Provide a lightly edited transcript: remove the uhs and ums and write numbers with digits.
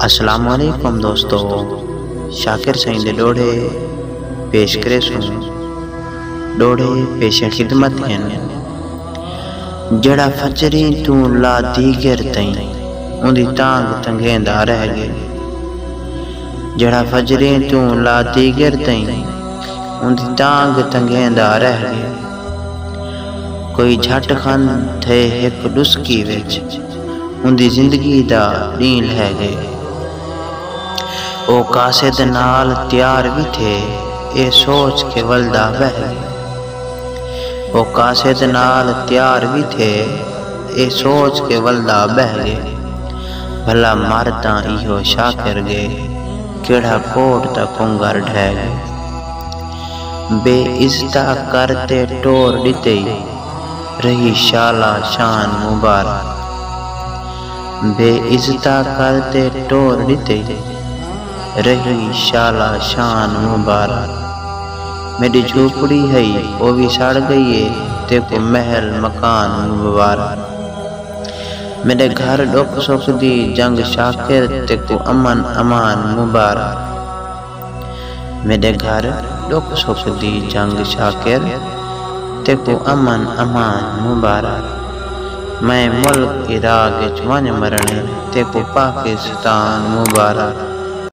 अस्सलामुअलैकुम दोस्तों, शाकिर साईं दे डोड़े पेश करे सुन। डोड़े पेश खिदमत हैं। जड़ा फजरी तू ला दीगर तई उंदी टांग तंगेंदा रह गए। जड़ा फजरी तू ला दीगर तई उंदी टांग तंगेंदा रह गए। कोई झट खन थे एक डुस्की विच उंदी जिंदगी दा नील है गए। ओ कासिद नाल त्यार भी थे ए सोच के वलदा बह गए। ओ कासिद नाल त्यार भी थे ए सोच के वलदा बह गए। भला मरदा इहो शाकिर गए केड़ा कोट दा कुंगर ढह गए। बेइज्जता करते टोर दिते रही शाला शान मुबारक। बेइज्जता करते टोर दिते रही शाला शान मुबारक। मेरी झोपड़ी है वो भी सड़ गई है तेको महल मकान मुबारक। मेरे घर दुख सुख दी जंग शाकिर तेको अमन अमान मुबारक। मेरे घर दुख सुख दी जंग शाकिर तेको अमन अमान मुबारक। मैं मुल्क इराक वन मरने तेको पाकिस्तान मुबारक।